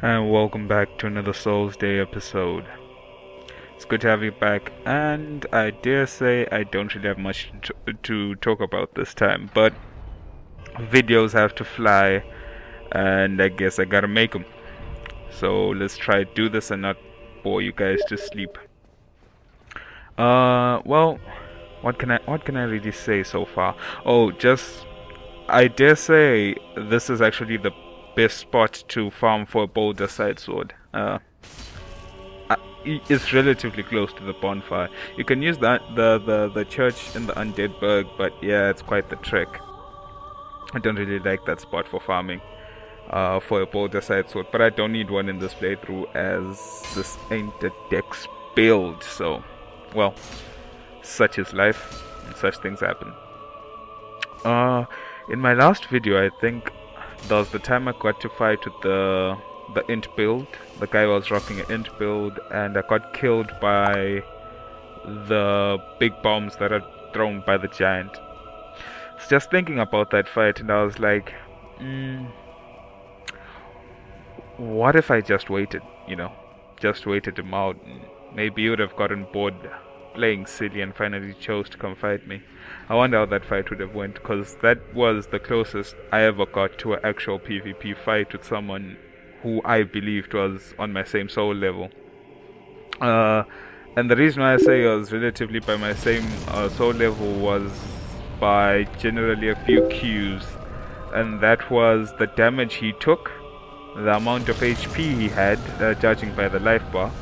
And welcome back to another Souls Day episode. It's good to have you back, and I dare say I don't really have much to talk about this time, but videos have to fly, and I guess I gotta make them. So let's try to do this and not bore you guys to sleep. Well, what can I really say so far? Oh, just I dare say this is actually the best spot to farm for a boulder side sword. It's relatively close to the bonfire. You can use the church in the Undead Burg, but yeah, it's quite the trek. I don't really like that spot for farming for a boulder side sword, but I don't need one in this playthrough as this ain't a dex build. So, well, such is life, and such things happen. In my last video, I think there was the time I got to fight with the int build. The guy was rocking an int build, and I got killed by the big bombs that are thrown by the giant. I was just thinking about that fight, and I was like, what if I just waited? Just waited him out. And maybe he would have gotten bored playing silly and finally chose to come fight me. I wonder how that fight would have went, because that was the closest I ever got to an actual PvP fight with someone who I believed was on my same soul level. And the reason why I say I was relatively by my same soul level was by generally a few Qs, and that was the damage he took, the amount of HP he had, judging by the life bar,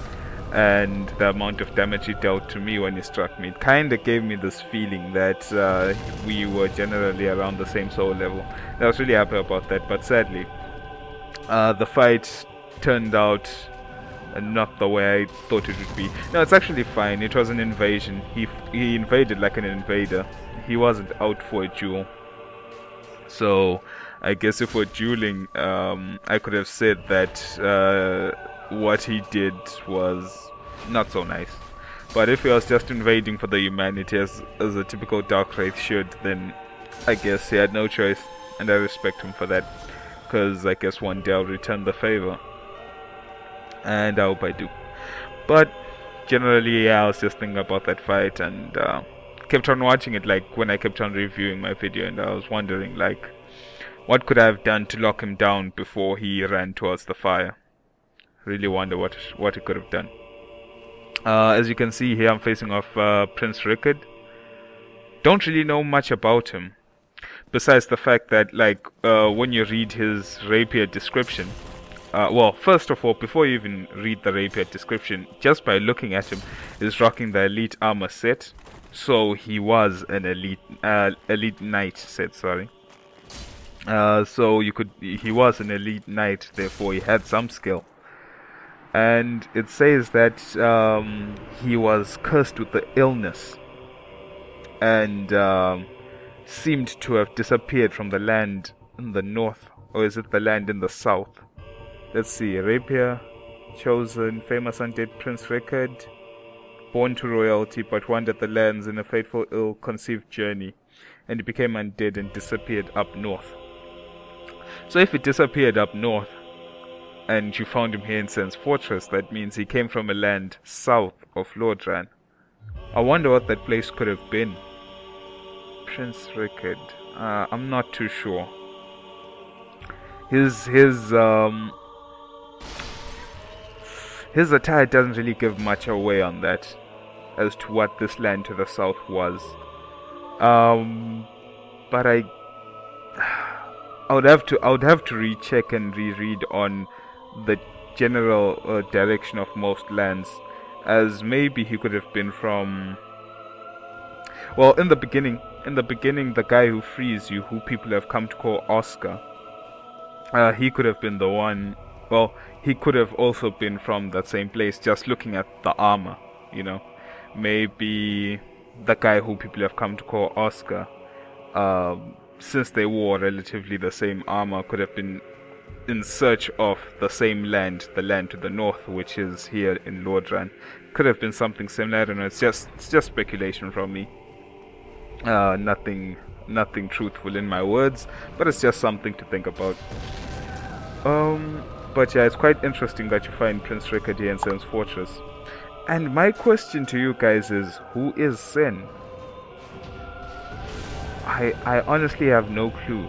and the amount of damage he dealt to me when he struck me. It kinda gave me this feeling that we were generally around the same soul level. I was really happy about that, but sadly, the fight turned out not the way I thought it would be. No, it's actually fine. It was an invasion. He invaded like an invader. He wasn't out for a duel. So, I guess if we're dueling, I could have said that what he did was not so nice. But if he was just invading for the humanity as a typical Dark Wraith should, then I guess he had no choice, and I respect him for that, because I guess one day I'll return the favor, and I hope I do. But generally, yeah, I was just thinking about that fight, and kept on watching it, like when I kept on reviewing my video, and I was wondering, like, what could I have done to lock him down before he ran towards the fire? Really wonder what he could have done. As you can see here, I'm facing off Prince Rickard. Don't really know much about him, besides the fact that, like, when you read his rapier description, well, first of all, before you even read the rapier description, just by looking at him, he's rocking the elite armor set, so he was an elite knight set. Sorry. So he was an elite knight, therefore he had some skill. And it says that he was cursed with the illness, and seemed to have disappeared from the land in the north, or is it the land in the south? Let's see. Rapier, chosen, famous undead Prince Rickard, born to royalty but wandered the lands in a fateful ill-conceived journey, and he became undead and disappeared up north. So if it disappeared up north, and you found him here in Sen's Fortress, that means he came from a land south of Lordran. I wonder what that place could have been. Prince Rickard. I'm not too sure. His attire doesn't really give much away on that, as to what this land to the south was. But I would have to recheck and reread on the general direction of most lands, as maybe he could have been from, well, in the beginning, the guy who frees you, who people have come to call Oscar, he could have been the one. Well, he could have also been from that same place, just looking at the armor, maybe the guy who people have come to call Oscar, since they wore relatively the same armor, could have been in search of the same land, the land to the north, which is here in Lordran. Could have been something similar. I don't know. It's just speculation from me. Nothing truthful in my words, but it's just something to think about. But yeah, it's quite interesting that you find Prince Rickard here in Sen's Fortress. And my question to you guys is, who is Sen? I honestly have no clue.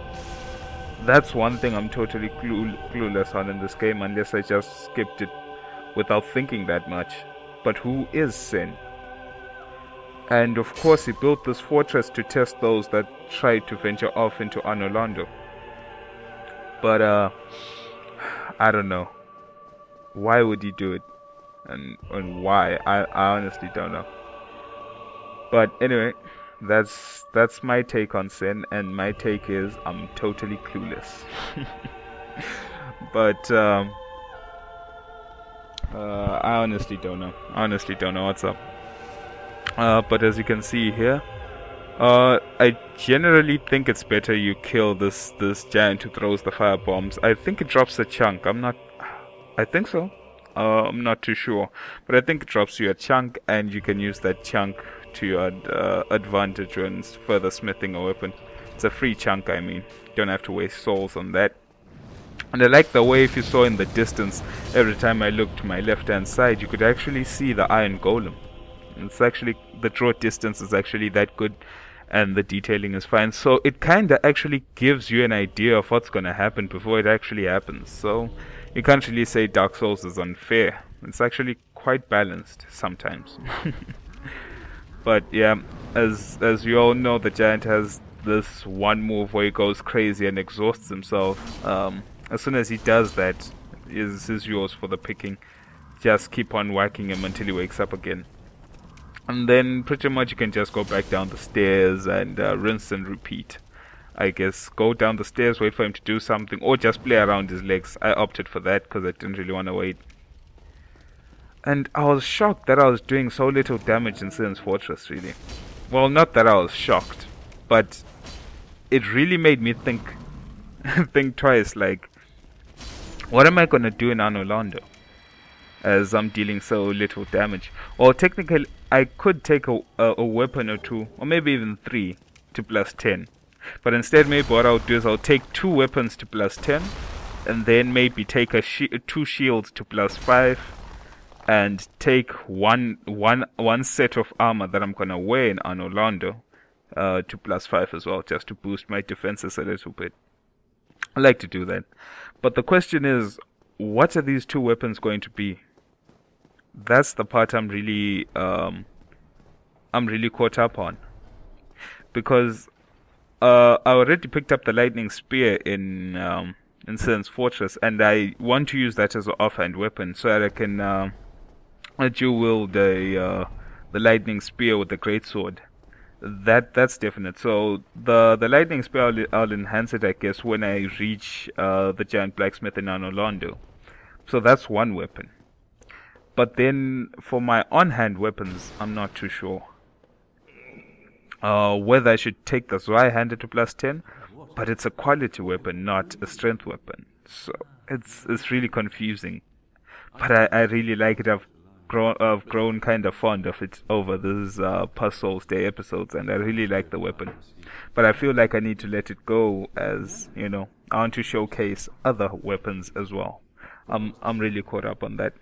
That's one thing I'm totally clueless on in this game, unless I just skipped it without thinking that much. But who is Sen? And of course he built this fortress to test those that tried to venture off into Anor Londo. But I don't know. Why would he do it? And why? I honestly don't know. But anyway, that's my take on Sen, and my take is I'm totally clueless. But I honestly don't know. Honestly don't know what's up. But as you can see here, I generally think it's better you kill this giant who throws the fire bombs. I think it drops a chunk. I think so. I'm not too sure, but I think it drops you a chunk, and you can use that chunk to your advantage when further smithing a weapon. It's a free chunk, I mean. You don't have to waste souls on that. And I like the way, if you saw in the distance, every time I looked to my left hand side, you could actually see the iron golem. It's actually, the draw distance is actually that good, and the detailing is fine. So it kinda actually gives you an idea of what's gonna happen before it actually happens. So you can't really say Dark Souls is unfair. It's actually quite balanced sometimes. But yeah, as you all know, the giant has this one move where he goes crazy and exhausts himself. As soon as he does that, is yours for the picking. Just keep on whacking him until he wakes up again. And then pretty much you can just go back down the stairs and rinse and repeat. I guess go down the stairs, wait for him to do something, or just play around his legs. I opted for that because I didn't really want to wait. And I was shocked that I was doing so little damage in Sen's Fortress, really. Well, not that I was shocked, but it really made me think twice, like, what am I gonna do in Anor Londo, as I'm dealing so little damage? Well, technically, I could take a weapon or two, or maybe even 3 to plus 10. But instead, maybe what I'll do is I'll take 2 weapons to plus 10, and then maybe take 2 shields to plus 5, and take one set of armor that I'm gonna wear in Anor Londo to plus 5 as well, just to boost my defenses a little bit. I like to do that. But the question is, what are these 2 weapons going to be? That's the part I'm really caught up on, because I already picked up the lightning spear in Sen's Fortress, and I want to use that as an offhand weapon, so that I can dual wield the lightning spear with the greatsword. That's definite. So the lightning spear, I'll enhance it, I guess, when I reach the giant blacksmith in Anor Londo. So that's one weapon. But then for my on-hand weapons, I'm not too sure whether I should take the Zweihander to plus 10, but it's a quality weapon, not a strength weapon. So it's really confusing. But I really like it. I've grown kind of fond of it over these past Souls Day episodes, and I really like the weapon. But I feel like I need to let it go, as you know, I want to showcase other weapons as well. I'm really caught up on that.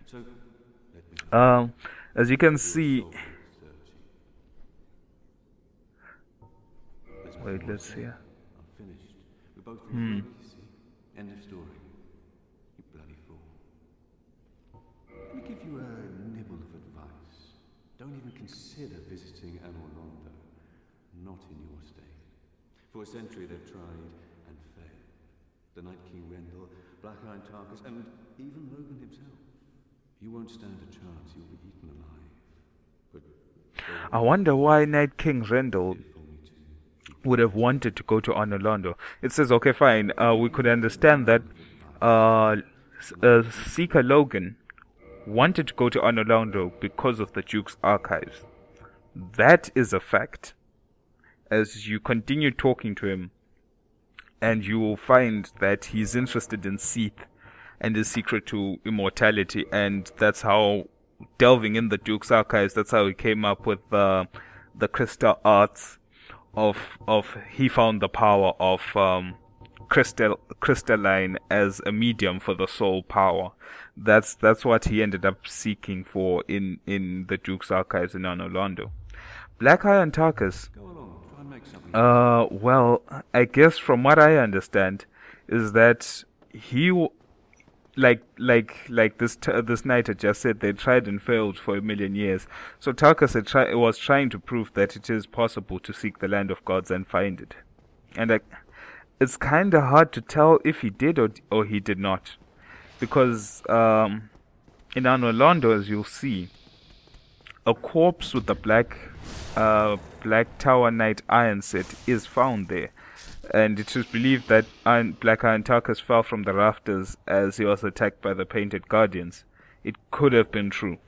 As you can see, wait, let's see. End of story. You bloody fool. Let me give you a nibble of advice. Don't even consider visiting Anor Londo. Not in your state. For a century they've tried and failed. The Night King Rendell, Black-Iron Tarkus, and even Logan himself. You won't stand a chance. You'll be eaten alive. But I wonder why Night King Rendell would have wanted to go to Anor Londo. It says, okay, fine, we could understand that Seeker Logan wanted to go to Anor Londo because of the Duke's archives. That is a fact. As you continue talking to him, and you will find that he's interested in Seath and his secret to immortality, and that's how, delving in the Duke's archives, that's how he came up with the crystal arts of he found the power of crystalline as a medium for the soul power. That's what he ended up seeking for in the Duke's archives in Anor Londo. Black Iron Tarkus. Go along, try and make something. Well, I guess from what I understand is that he, like this knight had just said, they tried and failed for 1,000,000 years. So Tarkus was trying to prove that it is possible to seek the land of gods and find it. And it's kind of hard to tell if he did or he did not, because in Anor Londo, as you'll see, a corpse with the Black Tower Knight iron set is found there, and it is believed that Black Iron Tarkus fell from the rafters as he was attacked by the Painted Guardians. It could have been true.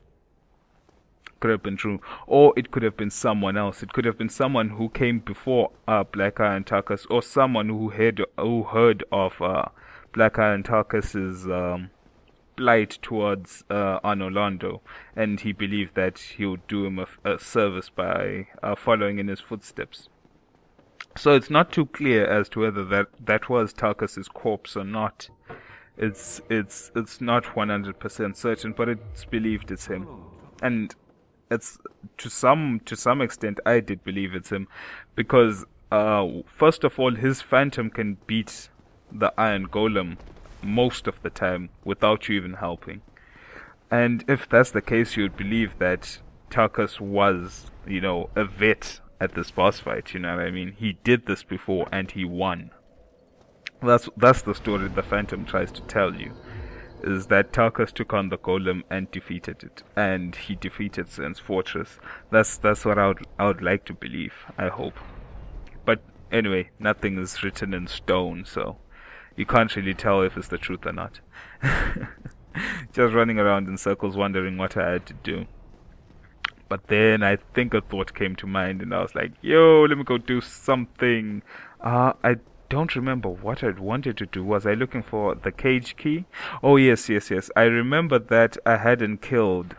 Or it could have been someone else. It could have been someone who came before Black Iron Tarkus, or someone who heard of Black Iron Tarkus's plight towards Anor Londo, and he believed that he would do him a service by following in his footsteps. So it's not too clear as to whether that was Tarkus's corpse or not. It's not 100% certain, but it's believed it's him, and it's to some extent I did believe it's him, because first of all, his phantom can beat the Iron Golem most of the time without you even helping. And if that's the case, you would believe that Tarkus was, a vet at this boss fight, you know what I mean? He did this before and he won. That's the story the Phantom tries to tell you, is that Tarkus took on the Golem and defeated it, and he defeated Sen's Fortress. That's what I would like to believe, I hope. But anyway, nothing is written in stone, so you can't really tell if it's the truth or not. Just running around in circles wondering what I had to do. But then I think a thought came to mind and I was like, yo, let me go do something. I don't remember what I wanted to do. Was I looking for the cage key? Oh, yes. I remember that I hadn't killed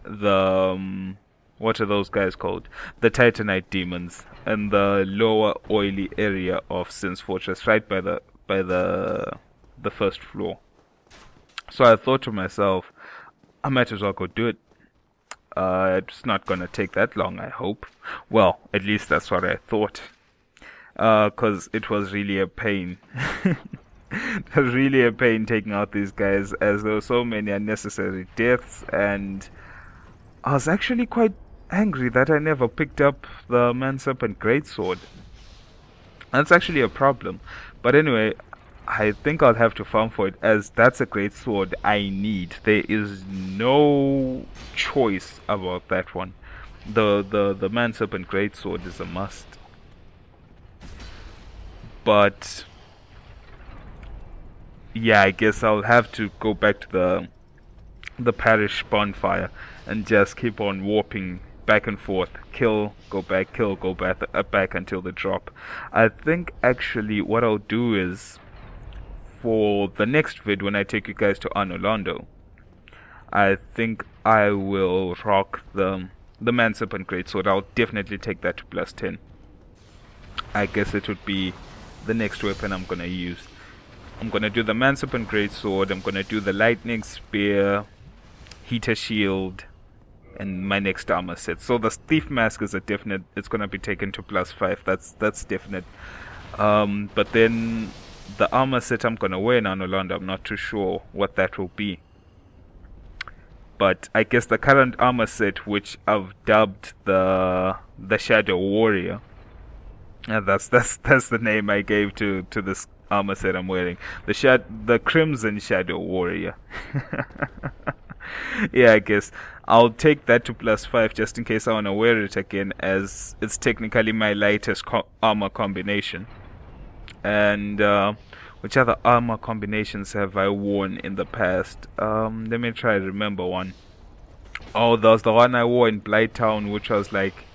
the... what are those guys called? The Titanite demons in the lower oily area of Sen's Fortress, right by the first floor. So I thought to myself, I might as well go do it. It's not gonna take that long, I hope. Well, at least that's what I thought. 'Cause it was really a pain. It was really a pain taking out these guys, as there were so many unnecessary deaths, and I was actually quite angry that I never picked up the Man Serpent Greatsword. That's actually a problem. But anyway, I think I'll have to farm for it, as that's a great sword I need. There is no choice about that one. The Man Serpent Greatsword is a must. But yeah, I guess I'll have to go back to the parish bonfire and just keep on warping back and forth, kill, go back, kill, go back until the drop. I think actually what I'll do is, for the next vid when I take you guys to Anor Londo, I think I will rock the Man Serpent Greatsword. I'll definitely take that to +10. I guess it would be the next weapon I'm gonna use. I'm gonna do the Man Serpent Greatsword, I'm gonna do the Lightning Spear, Heater Shield, and my next armor set. So the Thief Mask is a definite, it's gonna be taken to +5, that's definite. But then the armor set I'm gonna wear in Anor Londo, I'm not too sure what that will be. But I guess the current armor set, which I've dubbed the Shadow Warrior, and that's the name I gave to this armor set I'm wearing. The Crimson Shadow Warrior. Yeah, I guess I'll take that to +5 just in case I want to wear it again, as it's technically my lightest armor combination. And which other armor combinations have I worn in the past? Let me try to remember one. Oh, there was the one I wore in Blighttown, which was like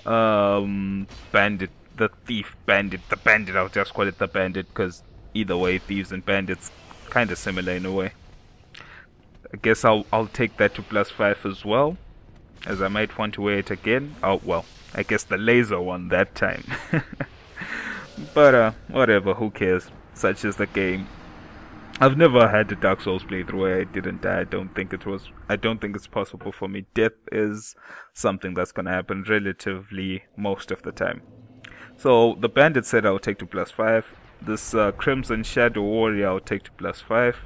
Bandit, the Thief Bandit, the Bandit. I'll just call it the Bandit, because either way, thieves and bandits kind of similar in a way. I guess I'll take that to +5 as well, as I might want to wear it again. Oh well, I guess the laser one that time. But whatever, who cares? such as the game. I've never had a Dark Souls playthrough where I didn't die. I don't think it's possible for me. Death is something that's gonna happen relatively most of the time. So the Bandit set I'll take to +5. This Crimson Shadow Warrior I'll take to +5.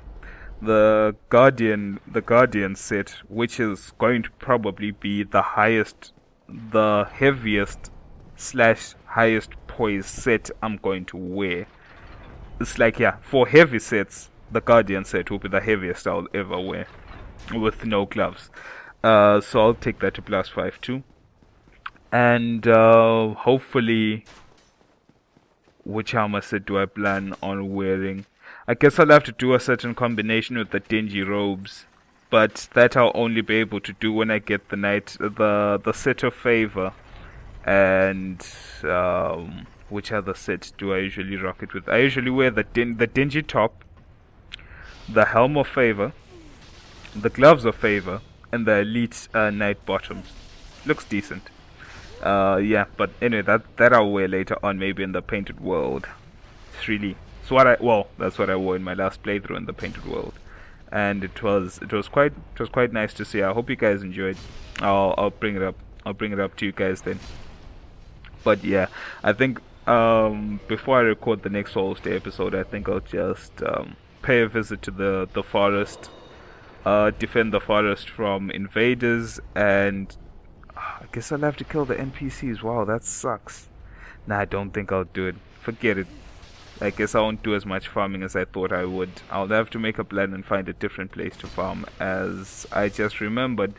The Guardian set, which is going to probably be the heaviest / highest poise set I'm going to wear. It's like, yeah, for heavy sets, the Guardian set will be the heaviest I'll ever wear with no gloves. So I'll take that to +5 too. And hopefully, which armor set do I plan on wearing? I guess I'll have to do a certain combination with the dingy robes, but that I'll only be able to do when I get the set of favor. And which other set do I usually rock it with? I usually wear the dingy top, the helm of favor, the gloves of favor, and the elite knight bottoms. Looks decent. Yeah, but anyway, that I'll wear later on, maybe in the Painted World. That's what I wore in my last playthrough in the Painted World, and it was quite nice to see. I hope you guys enjoyed. I'll bring it up to you guys then. But yeah, I think before I record the next Souls Day episode, I think I'll just pay a visit to the forest, defend the forest from invaders, and I guess I'll have to kill the NPCs. Wow, that sucks. Nah, I don't think I'll do it. Forget it. I guess I won't do as much farming as I thought I would. I'll have to make a plan and find a different place to farm, as I just remembered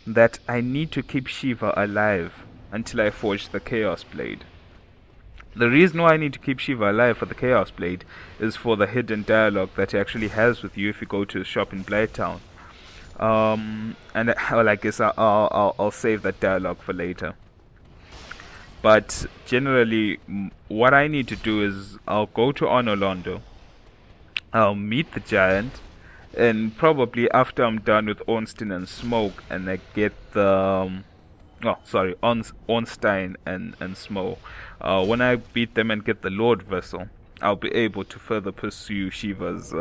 that I need to keep Shiva alive until I forge the Chaos Blade. The reason why I need to keep Shiva alive for the Chaos Blade is for the hidden dialogue that he actually has with you if you go to the shop in Blighttown. And well, I guess I'll save that dialogue for later. But generally, what I need to do is I'll go to Ornalondo, I'll meet the giant, and probably after I'm done with Ornstein and Smoke, and I get the Ornstein and Smoke. When I beat them and get the Lord Vessel, I'll be able to further pursue Shiva's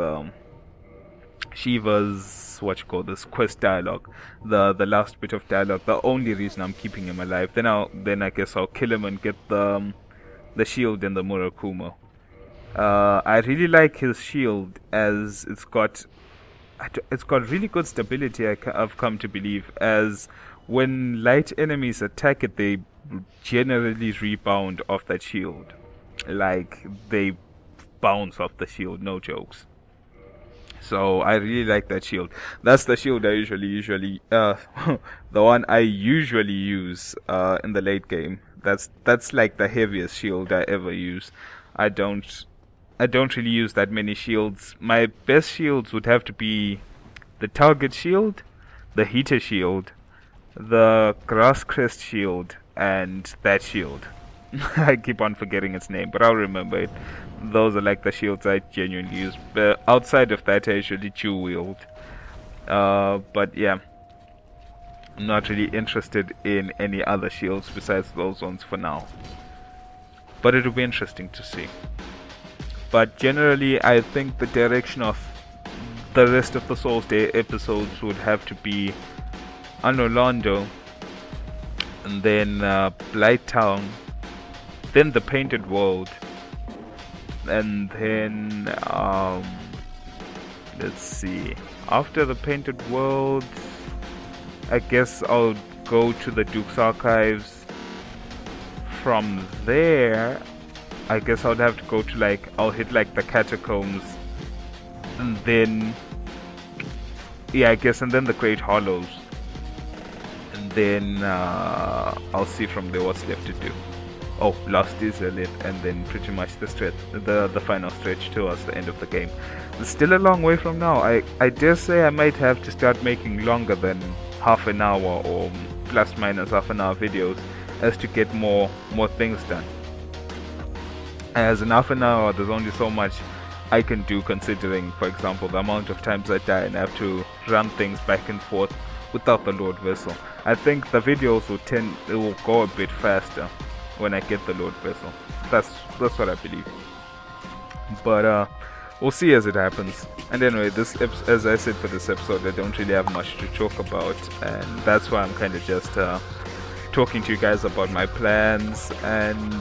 quest dialogue, the last bit of dialogue, the only reason I'm keeping him alive. Then I guess I'll kill him and get the shield and the Murakumo. I really like his shield, as it's got really good stability. I've come to believe, as when light enemies attack it, they generally rebound off that shield. Like, they bounce off the shield, no jokes. So I really like that shield. That's the shield I usually the one I usually use in the late game. That's like the heaviest shield I ever use. I don't really use that many shields. My best shields would have to be the Target Shield, the Heater Shield, the Grass Crest Shield, and that shield. I keep on forgetting its name, but I'll remember it. Those are like the shields I genuinely use. Outside of that, I usually dual wield. But yeah, I'm not really interested in any other shields besides those ones for now. But it'll be interesting to see. But generally, I think the direction of the rest of the Souls Day episodes would have to be Ornalondo, and then Blighttown, then the Painted World, and then let's see, after the Painted World, I guess I'll go to the Duke's Archives. From there, I guess I'll have to go to I'll hit the Catacombs, and then and then the Great Hollows, and then I'll see from there what's left to do. Oh, Lost Izalith, and then pretty much the final stretch towards the end of the game. It's still a long way from now. I dare say I might have to start making longer than half an hour or plus minus half an hour videos as to get more things done. As in half an hour, there's only so much I can do, considering, for example, the amount of times I die and I have to run things back and forth without the Lord Vessel. I think the videos will go a bit faster when I get the Lord Vessel. That's what I believe. But we'll see as it happens. And anyway, as I said, for this episode, I don't really have much to talk about, and that's why I'm kind of just talking to you guys about my plans and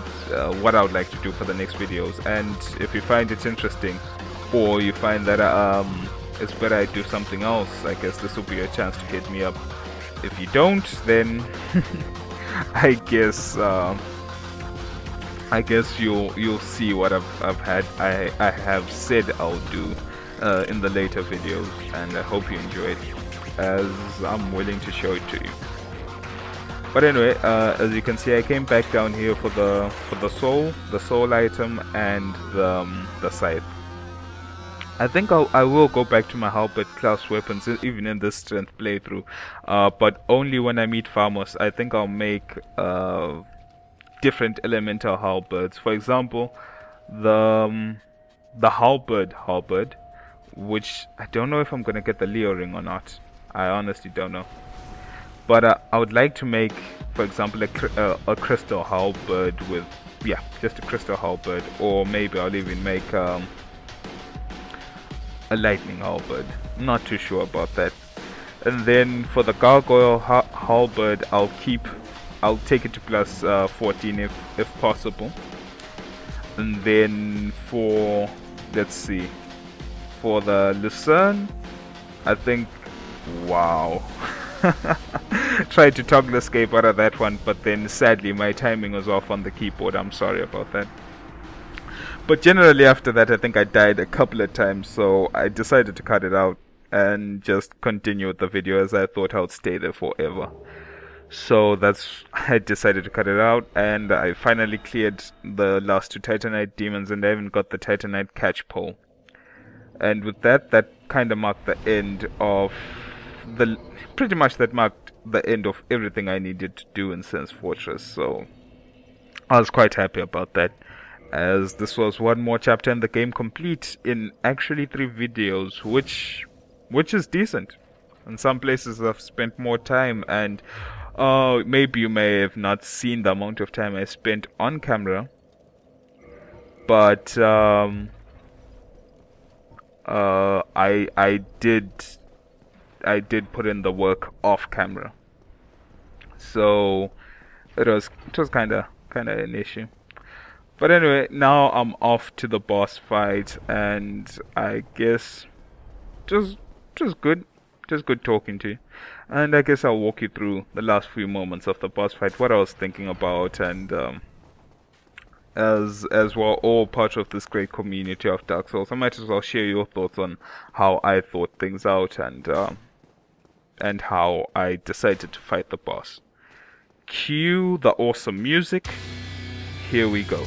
what I would like to do for the next videos. And if you find it interesting, or you find that it's better I do something else, I guess this will be a chance to get me up. If you don't, then I guess you'll see what I have said I'll do in the later videos, and I hope you enjoy it, as I'm willing to show it to you. But anyway, as you can see, I came back down here for the soul item, and the scythe. I think I will go back to my halberd class weapons even in this strength playthrough, but only when I meet farmers. I think I'll make different elemental halberds. For example, the halberd, which I don't know if I'm gonna get the Leo ring or not. I honestly don't know. But I would like to make, for example, a crystal halberd with, yeah, just a crystal halberd, or maybe I'll even make a lightning halberd. Not too sure about that. And then for the gargoyle halberd, I'll take it to plus 14 if possible. And then for, let's see, for the Lucerne, I think, wow. Tried to toggle escape out of that one, but then sadly my timing was off on the keyboard. I'm sorry about that. But generally after that, I think I died a couple of times, so I decided to cut it out and just continue with the video, as I thought I would stay there forever. So I decided to cut it out, and I finally cleared the last 2 Titanite demons, and I even got the Titanite catch pole. And with that kind of marked the end of pretty much that marked the end of everything I needed to do in Sen's Fortress. So I was quite happy about that, as this was one more chapter in the game complete in actually 3 videos, which is decent. In some places I've spent more time, and maybe you may have not seen the amount of time I spent on camera, but I did put in the work off camera, so it was kind of an issue. But anyway, now I'm off to the boss fight, and I guess just good talking to you. And I guess I'll walk you through the last few moments of the boss fight, what I was thinking about, and as we're all part of this great community of Dark Souls, I might as well share your thoughts on how I thought things out, and how I decided to fight the boss. Cue the awesome music. Here we go.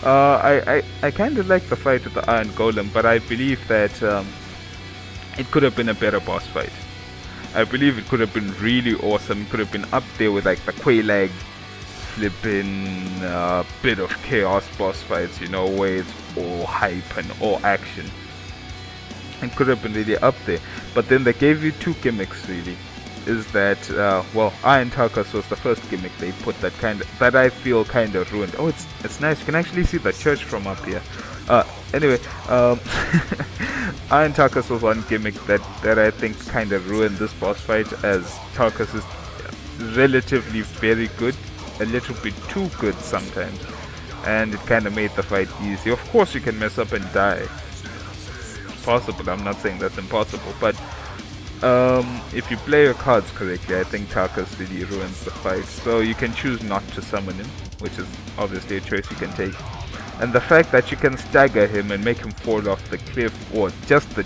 I kind of like the fight with the Iron Golem, but I believe that it could have been a better boss fight. I believe it could have been really awesome. It could have been up there with like the Quelaag flipping bit of chaos boss fights, you know, where it's all hype and all action. It could have been really up there. But then they gave you 2 gimmicks really. Is that well, Iron Tarkus was the first gimmick they put that I feel kind of ruined. Oh, it's nice. You can actually see the church from up here. Anyway, Iron Tarkus was one gimmick that I think kind of ruined this boss fight, as Tarkus is relatively very good, a little bit too good sometimes, and it kind of made the fight easy. Of course, you can mess up and die. It's possible. I'm not saying that's impossible, but if you play your cards correctly, I think Tarkus really ruins the fight. So you can choose not to summon him, which is obviously a choice you can take. And the fact that you can stagger him and make him fall off the cliff, or just the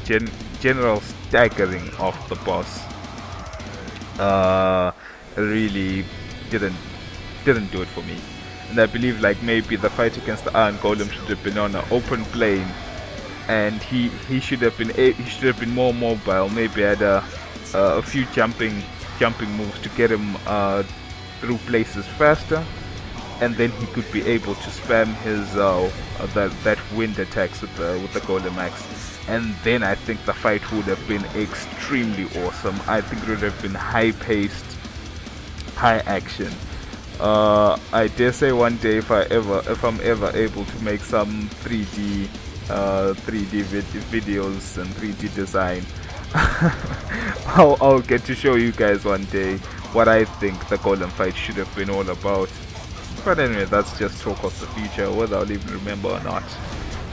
general staggering of the boss, really didn't do it for me. And I believe like maybe the fight against the Iron Golem should have been on an open plane, and he should have been more mobile. Maybe had a few jumping moves to get him through places faster, and then he could be able to spam his that wind attacks with the Golem Axe, and then I think the fight would have been extremely awesome. I think it would have been high paced, high action, I dare say one day if I'm ever able to make some 3D videos and 3D design, I'll get to show you guys one day what I think the golem fight should have been all about. But anyway, that's just talk of the future. Whether I'll even remember or not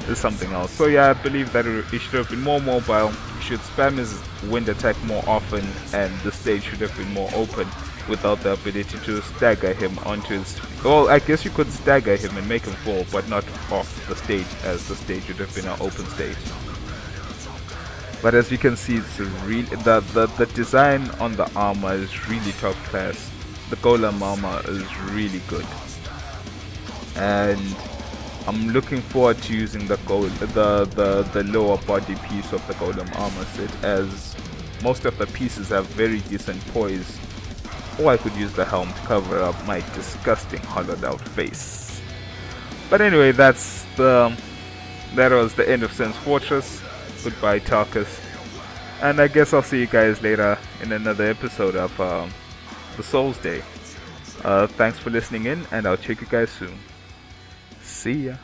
is something else. So yeah, I believe that it should have been more mobile. He should spam his wind attack more often, and the stage should have been more open without the ability to stagger him onto his... Well, I guess you could stagger him and make him fall, but not off the stage, as the stage would have been an open stage. But as you can see, it's really the design on the armor is really top class. The golem armor is really good, and I'm looking forward to using the lower body piece of the golem armor set, as most of the pieces have very decent poise. Or I could use the helm to cover up my disgusting hollowed out face. But anyway, that was the end of Sen's Fortress. Goodbye, Tarkus. And I guess I'll see you guys later in another episode of the Souls Day. Thanks for listening in, and I'll check you guys soon. See ya.